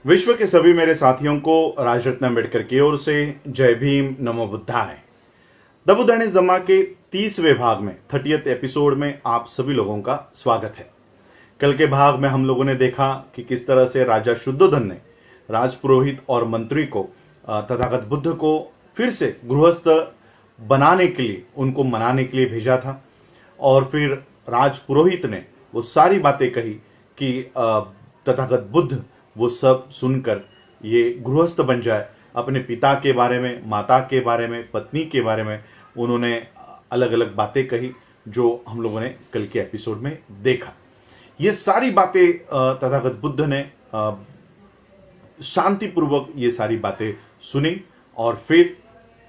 विश्व के सभी मेरे साथियों को राजरत्न अम्बेडकर की ओर से जय भीम, नमो बुद्धाय। द बुद्ध एंड हिज धम्मा के 30वें भाग में 30th एपिसोड में आप सभी लोगों का स्वागत है। कल के भाग में हम लोगों ने देखा कि किस तरह से राजा शुद्धोधन ने राजपुरोहित और मंत्री को तथागत बुद्ध को फिर से गृहस्थ बनाने के लिए, उनको मनाने के लिए भेजा था। और फिर राजपुरोहित ने वो सारी बातें कही कि तथागत बुद्ध वो सब सुनकर ये गृहस्थ बन जाए। अपने पिता के बारे में, माता के बारे में, पत्नी के बारे में उन्होंने अलग अलग बातें कही, जो हम लोगों ने कल के एपिसोड में देखा। ये सारी बातें तथागत बुद्ध ने शांतिपूर्वक ये सारी बातें सुनी और फिर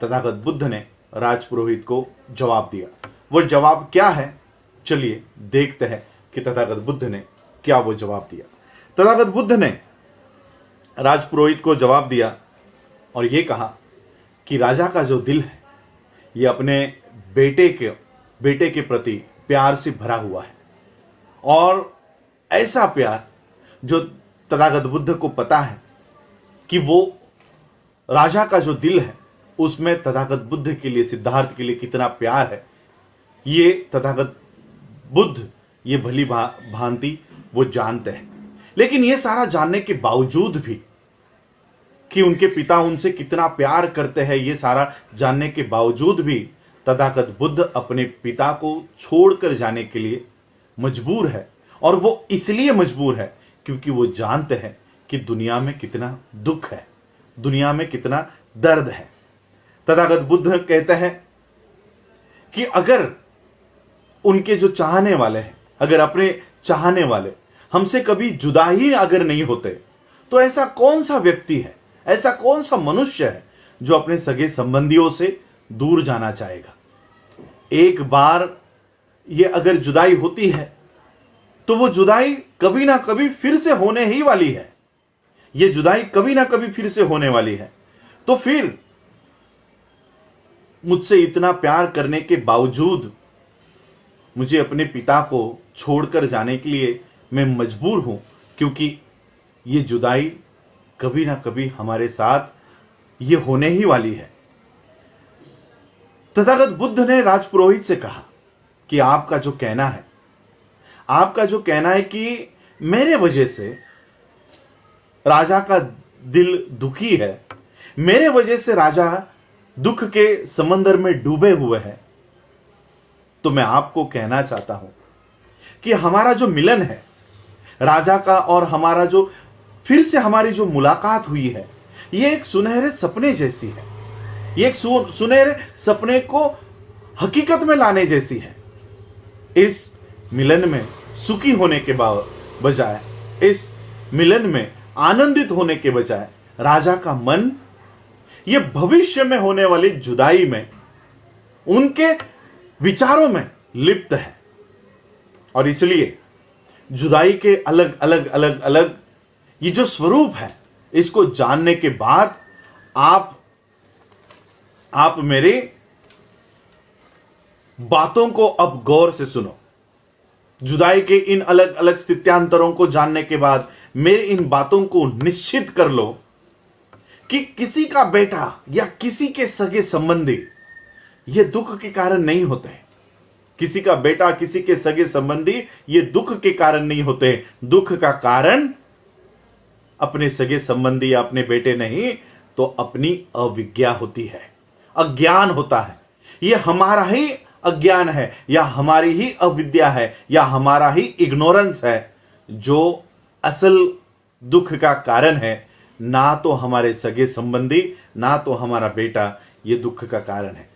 तथागत बुद्ध ने राजपुरोहित को जवाब दिया। वो जवाब क्या है, चलिए देखते हैं कि तथागत बुद्ध ने क्या वो जवाब दिया। तथागत बुद्ध ने राजपुरोहित को जवाब दिया और ये कहा कि राजा का जो दिल है ये अपने बेटे के प्रति प्यार से भरा हुआ है, और ऐसा प्यार जो तथागत बुद्ध को पता है कि वो राजा का जो दिल है उसमें तथागत बुद्ध के लिए, सिद्धार्थ के लिए कितना प्यार है, ये तथागत बुद्ध ये भली भांति वो जानते हैं। लेकिन ये सारा जानने के बावजूद भी कि उनके पिता उनसे कितना प्यार करते हैं, ये सारा जानने के बावजूद भी तथागत बुद्ध अपने पिता को छोड़कर जाने के लिए मजबूर है। और वो इसलिए मजबूर है क्योंकि वो जानते हैं कि दुनिया में कितना दुख है, दुनिया में कितना दर्द है। तथागत बुद्ध कहते हैं कि अगर उनके जो चाहने वाले हैं, अगर अपने चाहने वाले हमसे कभी जुदा ही अगर नहीं होते, तो ऐसा कौन सा व्यक्ति है, ऐसा कौन सा मनुष्य है जो अपने सगे संबंधियों से दूर जाना चाहेगा। एक बार ये अगर जुदाई होती है तो वो जुदाई कभी ना कभी फिर से होने ही वाली है। ये जुदाई कभी ना कभी फिर से होने वाली है। तो फिर मुझसे इतना प्यार करने के बावजूद मुझे अपने पिता को छोड़कर जाने के लिए मैं मजबूर हूं, क्योंकि ये जुदाई कभी ना कभी हमारे साथ ये होने ही वाली है। तथागत बुद्ध ने राजपुरोहित से कहा कि आपका जो कहना है, आपका जो कहना है कि मेरे वजह से राजा का दिल दुखी है, मेरे वजह से राजा दुख के समंदर में डूबे हुए हैं, तो मैं आपको कहना चाहता हूं कि हमारा जो मिलन है राजा का और हमारा जो फिर से हमारी जो मुलाकात हुई है, ये एक सुनहरे सपने जैसी है। ये एक सुनहरे सपने को हकीकत में लाने जैसी है। इस मिलन में सुखी होने के बजाय, इस मिलन में आनंदित होने के बजाय राजा का मन ये भविष्य में होने वाली जुदाई में, उनके विचारों में लिप्त है। और इसलिए जुदाई के अलग अलग ये जो स्वरूप है, इसको जानने के बाद आप मेरे बातों को अब गौर से सुनो। जुदाई के इन अलग अलग स्थित्यांतरों को जानने के बाद मेरे इन बातों को निश्चित कर लो कि किसी का बेटा या किसी के सगे संबंधी ये दुख के कारण नहीं होते। किसी का बेटा, किसी के सगे संबंधी ये दुख के कारण नहीं होते। दुख का कारण अपने सगे संबंधी या अपने बेटे नहीं, तो अपनी अविज्ञा होती है, अज्ञान होता है। ये हमारा ही अज्ञान है, या हमारी ही अविद्या है, या हमारा ही इग्नोरेंस है जो असल दुख का कारण है। ना तो हमारे सगे संबंधी, ना तो हमारा बेटा ये दुख का कारण है।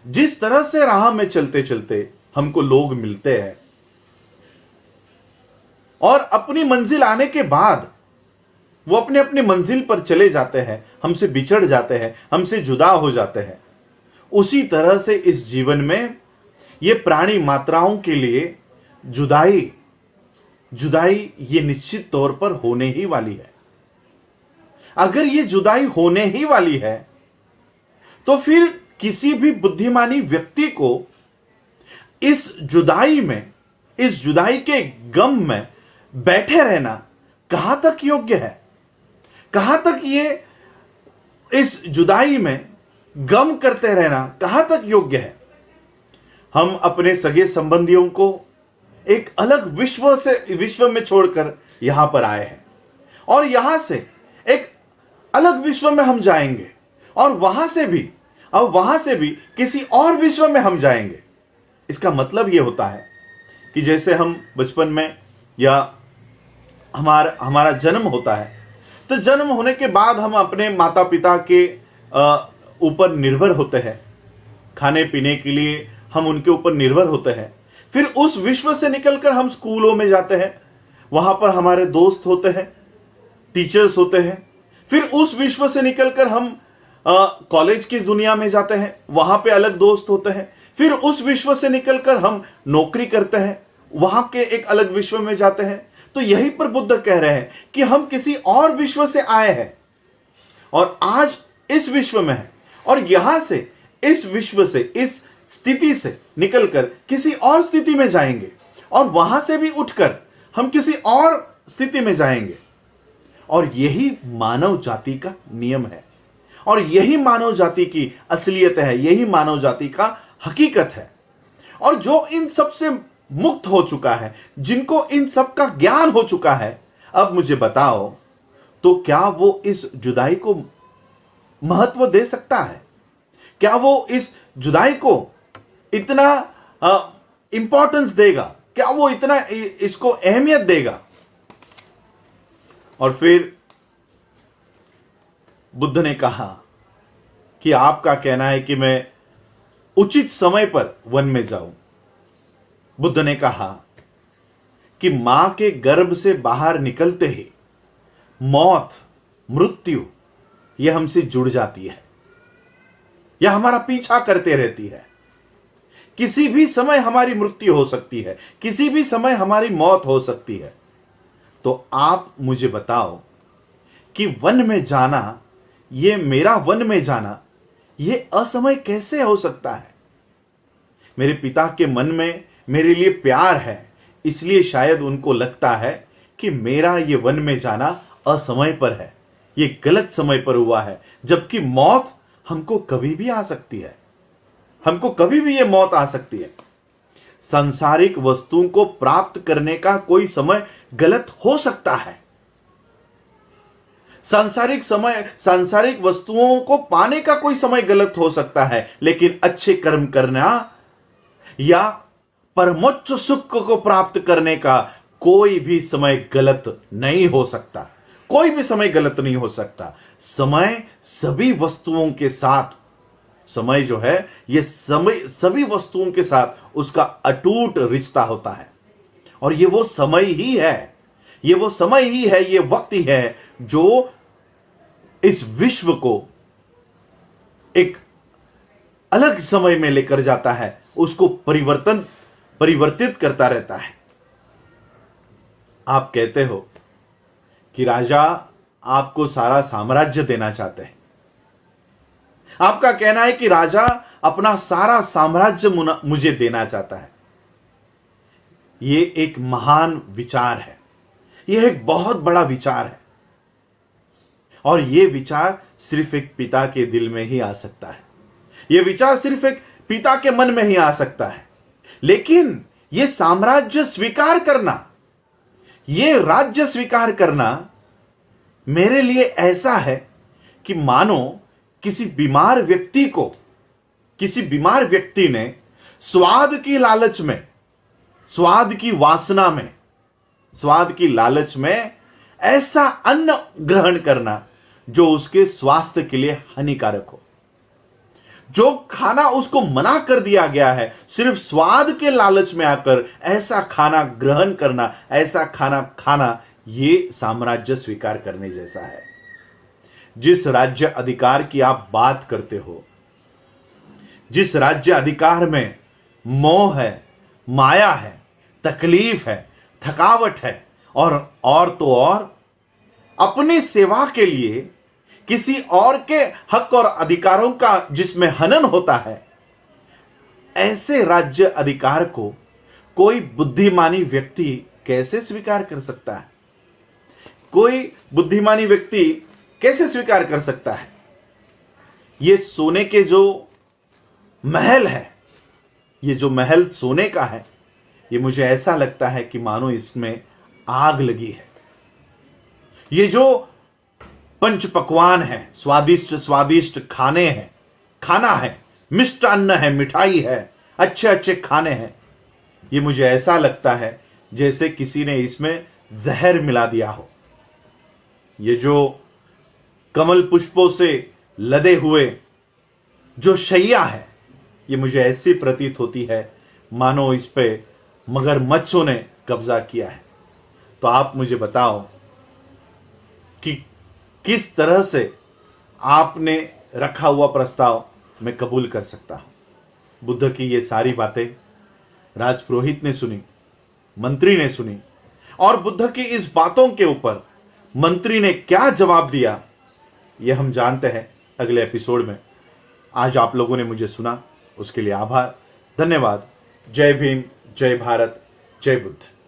जिस तरह से राह में चलते चलते हमको लोग मिलते हैं और अपनी मंजिल आने के बाद वो अपने अपनी मंजिल पर चले जाते हैं, हमसे बिछड़ जाते हैं, हमसे जुदा हो जाते हैं, उसी तरह से इस जीवन में ये प्राणी मात्राओं के लिए जुदाई ये निश्चित तौर पर होने ही वाली है। अगर ये जुदाई होने ही वाली है तो फिर किसी भी बुद्धिमानी व्यक्ति को इस जुदाई में, इस जुदाई के गम में बैठे रहना कहां तक योग्य है? कहां तक ये इस जुदाई में गम करते रहना कहां तक योग्य है? हम अपने सगे संबंधियों को एक अलग विश्व में छोड़कर यहां पर आए हैं और यहां से एक अलग विश्व में हम जाएंगे और वहां से भी किसी और विश्व में हम जाएंगे। इसका मतलब यह होता है कि जैसे हम बचपन में या हमारा जन्म होता है, तो जन्म होने के बाद हम अपने माता पिता के ऊपर निर्भर होते हैं, खाने पीने के लिए हम उनके ऊपर निर्भर होते हैं। फिर उस विश्व से निकलकर हम स्कूलों में जाते हैं, वहां पर हमारे दोस्त होते हैं, टीचर्स होते हैं। फिर उस विश्व से निकलकर हम कॉलेज की दुनिया में जाते हैं, वहां पे अलग दोस्त होते हैं। फिर उस विश्व से निकलकर हम नौकरी करते हैं, वहां के एक अलग विश्व में जाते हैं। तो यहीं पर बुद्ध कह रहे हैं कि हम किसी और विश्व से आए हैं और आज इस विश्व में है और यहां से इस विश्व से इस स्थिति से निकलकर किसी और स्थिति में जाएंगे और वहां से भी उठकर हम किसी और स्थिति में जाएंगे। और यही मानव जाति का नियम है और यही मानव जाति की असलियत है, यही मानव जाति का हकीकत है। और जो इन सब से मुक्त हो चुका है, जिनको इन सब का ज्ञान हो चुका है, अब मुझे बताओ तो क्या वो इस जुदाई को महत्व दे सकता है? क्या वो इस जुदाई को इतना इंपॉर्टेंस देगा? क्या वो इतना इसको अहमियत देगा? और फिर बुद्ध ने कहा कि आपका कहना है कि मैं उचित समय पर वन में जाऊं। बुद्ध ने कहा कि मां के गर्भ से बाहर निकलते ही मौत, मृत्यु यह हमसे जुड़ जाती है, यह हमारा पीछा करते रहती है। किसी भी समय हमारी मृत्यु हो सकती है, किसी भी समय हमारी मौत हो सकती है। तो आप मुझे बताओ कि वन में जाना, ये मेरा वन में जाना, ये असमय कैसे हो सकता है? मेरे पिता के मन में मेरे लिए प्यार है, इसलिए शायद उनको लगता है कि मेरा ये वन में जाना असमय पर है, ये गलत समय पर हुआ है। जबकि मौत हमको कभी भी आ सकती है, हमको कभी भी ये मौत आ सकती है। सांसारिक वस्तुओं को प्राप्त करने का कोई समय गलत हो सकता है, सांसारिक वस्तुओं को पाने का कोई समय गलत हो सकता है, लेकिन अच्छे कर्म करना या परमोच्च सुख को प्राप्त करने का कोई भी समय गलत नहीं हो सकता, कोई भी समय गलत नहीं हो सकता। समय सभी वस्तुओं के साथ, समय जो है ये समय सभी वस्तुओं के साथ उसका अटूट रिश्ता होता है। और ये वो समय ही है, ये वो समय ही है, ये वक्त ही है जो इस विश्व को एक अलग समय में लेकर जाता है, उसको परिवर्तित करता रहता है। आप कहते हो कि राजा आपको सारा साम्राज्य देना चाहते हैं। आपका कहना है कि राजा अपना सारा साम्राज्य मुझे देना चाहता है। यह एक महान विचार है, यह एक बहुत बड़ा विचार है और यह विचार सिर्फ एक पिता के दिल में ही आ सकता है, यह विचार सिर्फ एक पिता के मन में ही आ सकता है। लेकिन यह साम्राज्य स्वीकार करना, यह राज्य स्वीकार करना मेरे लिए ऐसा है कि मानो किसी बीमार व्यक्ति ने स्वाद की लालच में, स्वाद की वासना में, स्वाद की लालच में ऐसा अन्न ग्रहण करना जो उसके स्वास्थ्य के लिए हानिकारक हो। जो खाना उसको मना कर दिया गया है, सिर्फ स्वाद के लालच में आकर ऐसा खाना ग्रहण करना, ऐसा खाना खाना, ये साम्राज्य स्वीकार करने जैसा है। जिस राज्य अधिकार की आप बात करते हो, जिस राज्य अधिकार में मोह है, माया है, तकलीफ है, थकावट है और तो और अपनी सेवा के लिए किसी और के हक और अधिकारों का जिसमें हनन होता है, ऐसे राज्य अधिकार को कोई बुद्धिमानी व्यक्ति कैसे स्वीकार कर सकता है? कोई बुद्धिमानी व्यक्ति कैसे स्वीकार कर सकता है? ये सोने के जो महल है, ये जो महल सोने का है, ये मुझे ऐसा लगता है कि मानो इसमें आग लगी है। ये जो पंच पकवान है, स्वादिष्ट स्वादिष्ट खाने हैं, खाना है, मिष्टान्न है, मिठाई है, अच्छे अच्छे खाने हैं, ये मुझे ऐसा लगता है जैसे किसी ने इसमें जहर मिला दिया हो। ये जो कमल पुष्पों से लदे हुए जो शैया है, ये मुझे ऐसी प्रतीत होती है मानो इस पे मगरमच्छों ने कब्जा किया है। तो आप मुझे बताओ कि किस तरह से आपने रखा हुआ प्रस्ताव मैं कबूल कर सकता हूं। बुद्ध की ये सारी बातें राजपुरोहित ने सुनी, मंत्री ने सुनी, और बुद्ध की इस बातों के ऊपर मंत्री ने क्या जवाब दिया, यह हम जानते हैं अगले एपिसोड में। आज आप लोगों ने मुझे सुना, उसके लिए आभार, धन्यवाद। जय भीम, जय भारत, जय बुद्ध।